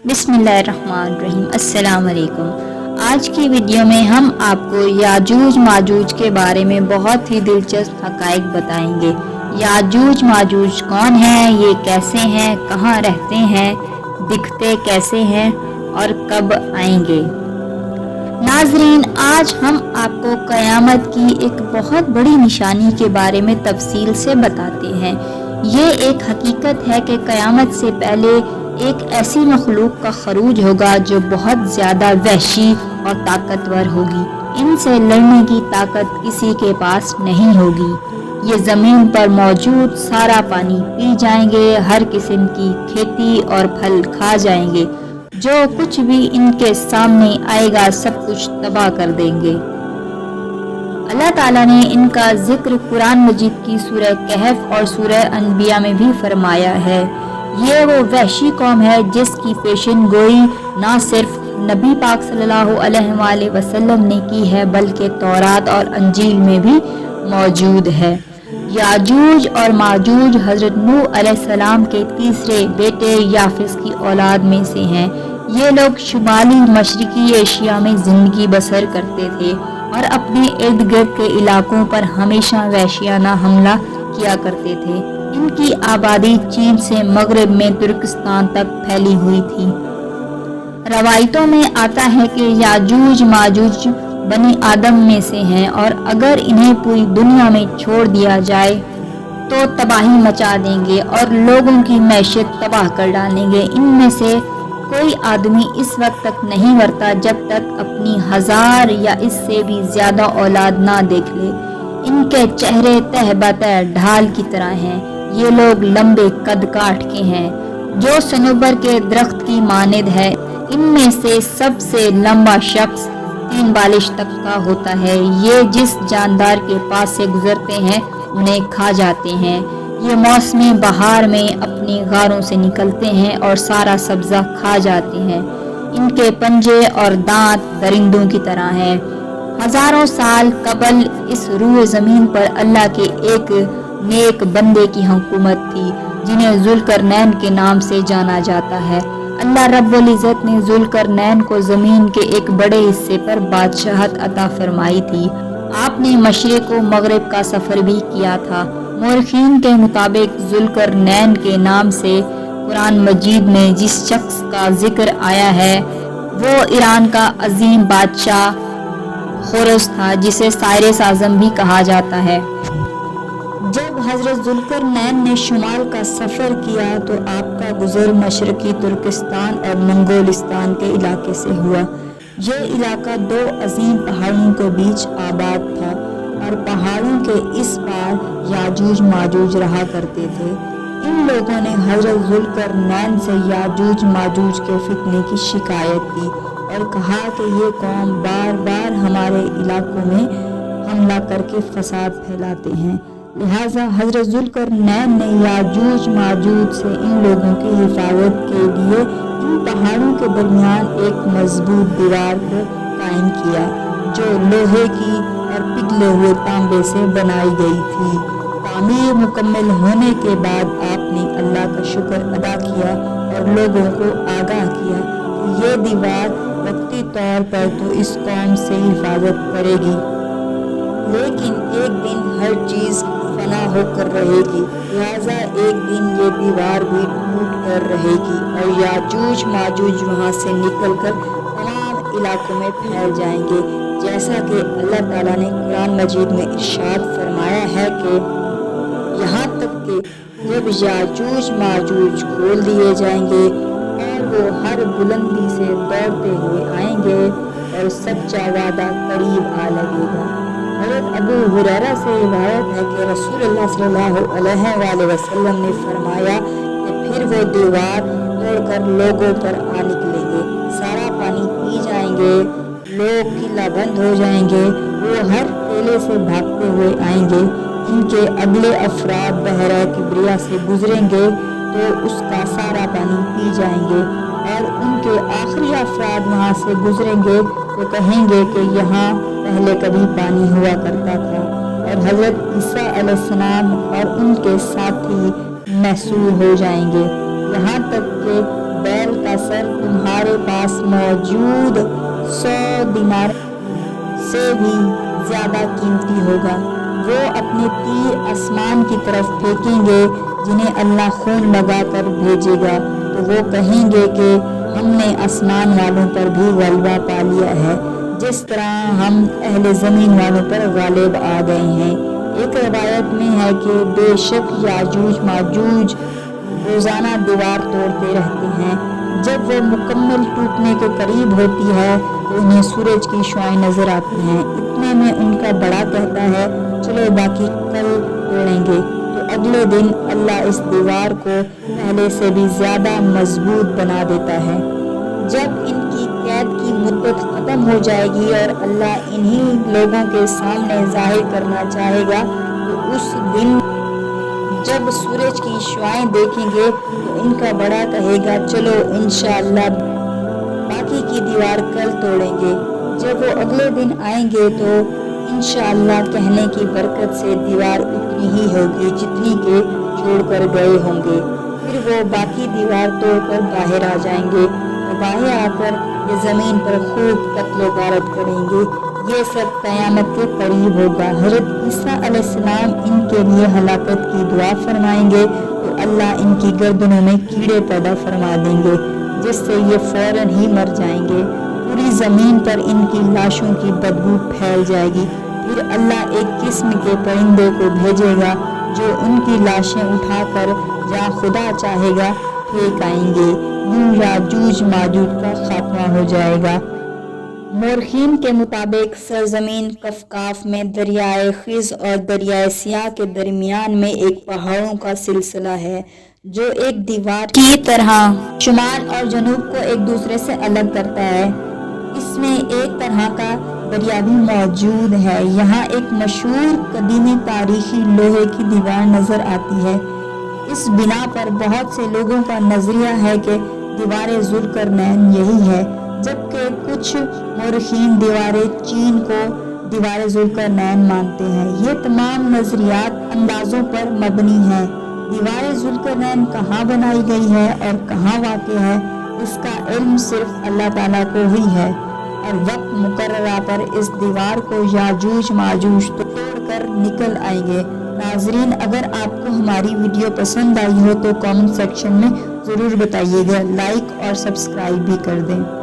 बिस्मिल्लाहिर्रहमानिर्रहीम। अस्सलाम वालेकुम। आज की वीडियो में हम आपको याजूज माजूज के बारे में बहुत ही दिलचस्प हक़ाइक़ बताएंगे। याजूज माजूज कौन हैं, ये कैसे हैं, कहाँ रहते हैं, दिखते कैसे हैं और कब आएंगे। नाज़रीन, आज हम आपको क़यामत की एक बहुत बड़ी निशानी के बारे में तफसील से बताते हैं। ये एक हकीकत है कि क़यामत से पहले एक ऐसी मखलूक का खरूज होगा जो बहुत ज़्यादा वहशी और ताकतवर होगी। इनसे लड़ने की ताकत किसी के पास नहीं होगी। ये ज़मीन पर मौजूद सारा पानी पी जाएंगे, हर किस्म की खेती और फल खा जाएंगे। जो कुछ भी इनके सामने आएगा सब कुछ तबाह कर देंगे। अल्लाह ताला ने इनका जिक्र कुरान मजीद की सूरह कहफ और सूरह अनबिया में भी फरमाया है। ये वो वहशी कौम है जिसकी पेशन गोई ना सिर्फ नबी पाक सल्लल्लाहु अलैहि वसल्लम ने की है बल्कि तौरात और अंजील में भी मौजूद है। याजूज और माजूज हज़रत नूह अलैहिस्सलाम के तीसरे बेटे याफिस की औलाद में से हैं। ये लोग शुमाली मशरिकी एशिया में ज़िंदगी बसर करते थे और अपने इर्द गिर्द के इलाकों पर हमेशा वहशियाना हमला किया करते थे। इनकी आबादी चीन से मगरब में तुर्किस्तान तक फैली हुई थी। रवायतों में आता है कि याजूज माजूज बनी आदम में से हैं और अगर इन्हें पूरी दुनिया में छोड़ दिया जाए तो तबाही मचा देंगे और लोगों की मैशत तबाह कर डालेंगे। इनमें से कोई आदमी इस वक्त तक नहीं मरता जब तक अपनी 1000 या इससे भी ज़्यादा औलाद ना देख ले। इनके चेहरे तह बतह ढाल की तरह हैं। ये लोग लंबे कद काठ के हैं जो सनोबर के दरख्त की मानद है। इनमें से सबसे लंबा शख्स 3 बालिश तक का होता है। ये जिस जानदार के पास से गुजरते हैं उन्हें खा जाते हैं। ये मौसमी बहार में अपनी गारों से निकलते हैं और सारा सब्जा खा जाते हैं। इनके पंजे और दांत दरिंदों की तरह हैं। हजारों साल कबल इस रूह ज़मीन पर अल्लाह के एक नेक बंदे की हुकूमत थी जिन्हें जुल्करनैन के नाम से जाना जाता है। अल्लाह रब्बुल इज़्ज़त ने जुल्करनैन को ज़मीन के एक बड़े हिस्से पर बादशाहत अता फरमाई थी। आपने मशरिक़ व मगरिब का सफ़र भी किया था। मुर्खीन के मुताबिक जुल्करनैन के नाम से कुरान मजीद में जिस शख्स का जिक्र आया है वो ईरान का अजीम बादशाह खुरस था जिसे साइरस आज़म भी कहा जाता है। जब हज़रत जुल्करनैन ने शुमाल का सफ़र किया तो आपका गुज़र मशरक़ी तुर्किस्तान और मंगोलिस्तान के इलाके से हुआ। यह इलाका 2 अजीम पहाड़ों के बीच आबाद था और पहाड़ों के इस पार याजूज माजूज रहा करते थे। इन लोगों ने हज़रत जुल्करनैन से याजूज माजूज के फितने की शिकायत की और कहा कि ये कौम बार बार हमारे इलाकों में हमला करके फसाद फैलाते हैं। लिहाजा हज़रत जुल्करनैन ने याजूज माजूज से इन लोगों की हिफाजत के लिए इन पहाड़ों के दरमियान एक मजबूत दीवार को कायम किया जो लोहे की और पिघले हुए तांबे से बनाई गई थी। तामीर मुकम्मल होने के बाद आपने अल्लाह का शुक्र अदा किया और लोगों को आगाह किया कि ये दीवार वक्ती तौर पर तो इस कौम से हिफाजत करेगी लेकिन एक दिन हर चीज़ फना होकर रहेगी। लिहाजा एक दिन ये दीवार भी टूट कर रहेगी और याजूज माजूज वहाँ से निकलकर तमाम इलाकों में फैल जाएंगे। जैसा कि अल्लाह ताला ने कुरान मजीद में इरशाद फरमाया है कि यहाँ तक कि जब याजूज माजूज खोल दिए जाएंगे और वो हर बुलंदी से दौड़ते हुए आएंगे और सच्चा वादा करीब आ लगेगा। हज़रत अबू हुरैरा से रिवायत है कि रसूलुल्लाह सल्लल्लाहु अलैहि वसल्लम ने फरमाया कि फिर वो दीवार तोड़कर लोगों पर आ निकलेंगे, सारा पानी पी जाएंगे, लोग किला बंद हो जाएंगे, वो हर टेले से भागते हुए आएंगे। इनके अगले अफराद बहरा किब्रिया से गुजरेंगे तो उसका सारा पानी पी जाएंगे और उनके आखिरी अफराद वहाँ से गुजरेंगे तो कहेंगे कि यहाँ पहले कभी पानी हुआ करता था और हज़रत ईसा अलैहिस्सलाम और उनके साथी महसूर हो जाएंगे। यहाँ तक कि बैल का सर पास मौजूद 100 दिनार से भी ज्यादा कीमती होगा। वो अपने तीर आसमान की तरफ फेंकेंगे जिन्हें अल्लाह खून लगाकर भेजेगा, तो वो कहेंगे कि हमने आसमान वालों पर भी गलबा पा लिया है, जिस तरह हम अहले ज़मीन वालों पर गालिब आ गए हैं। एक रवायत में है कि बेशक याजूज माजूज रोज़ाना दीवार तोड़ते रहते हैं। जब वो मुकम्मल टूटने के करीब होती है तो उन्हें सूरज की शुआएं नजर आती हैं। इतने में उनका बड़ा कहता है, चलो बाकी कल तोड़ेंगे। तो अगले दिन अल्लाह इस दीवार को पहले से भी ज्यादा मजबूत बना देता है। जब इनकी कैद की मुद्दत खत्म हो जाएगी और अल्लाह इन्हीं लोगों के सामने जाहिर करना चाहेगा, तो उस दिन जब सूरज की शुआएं देखेंगे तो इनका बड़ा कहेगा, चलो इंशाअल्लाह बाकी की दीवार कल तोड़ेंगे। जब वो अगले दिन आएंगे तो इंशाअल्लाह कहने की बरकत से दीवार उतनी ही होगी जितनी के छोड़कर गए होंगे। फिर वो बाकी दीवार तोड़कर बाहर आ जाएंगे और बाहर आकर ये ज़मीन पर खूब कत्लो गारत करेंगे। ये सब क़यामत के करीब होगा। हज़रत ईसा अलैहिस्सलाम इनके लिए हलाकत की दुआ फरमाएंगे तो अल्लाह इनकी गर्दनों में कीड़े पैदा फरमा देंगे, जिससे ये फौरन ही मर जाएंगे। पूरी ज़मीन पर इनकी लाशों की बदबू फैल जाएगी। फिर अल्लाह एक किस्म के परिंदे को भेजेगा जो उनकी लाशें उठाकर जहाँ खुदा चाहेगा फेंक आएंगे। यूं याजूज माजूज का खात्मा हो जाएगा। मोरखीन के मुताबिक सरजमीन कफकाफ में दरियाए खिज़ और दरियाए सियाह के दरमियान में एक पहाड़ों का सिलसिला है जो एक दीवार की तरह शुमाल और जनूब को एक दूसरे से अलग करता है। इसमें एक तरह का दरिया भी मौजूद है। यहाँ एक मशहूर कदीमी तारीखी लोहे की दीवार नजर आती है। इस बिना पर बहुत से लोगों का नजरिया है कि दीवार जुल्करनैन यही है, जबकि कुछ मोरखीन दीवार चीन को दीवार जुल्करनैन मानते हैं। ये तमाम नजरियात अंदाजों पर मबनी है। दीवार जुल्करनैन कहाँ बनाई गई है और कहाँ वाक़ है, इसका इल्म सिर्फ अल्लाह ताला को ही है और वक्त मुकर्ररा पर इस दीवार को याजूज माजूज तोड़कर निकल आएंगे। नाजरीन, अगर आपको हमारी वीडियो पसंद आई हो तो कमेंट सेक्शन में ज़रूर बताइएगा, लाइक और सब्सक्राइब भी कर दें।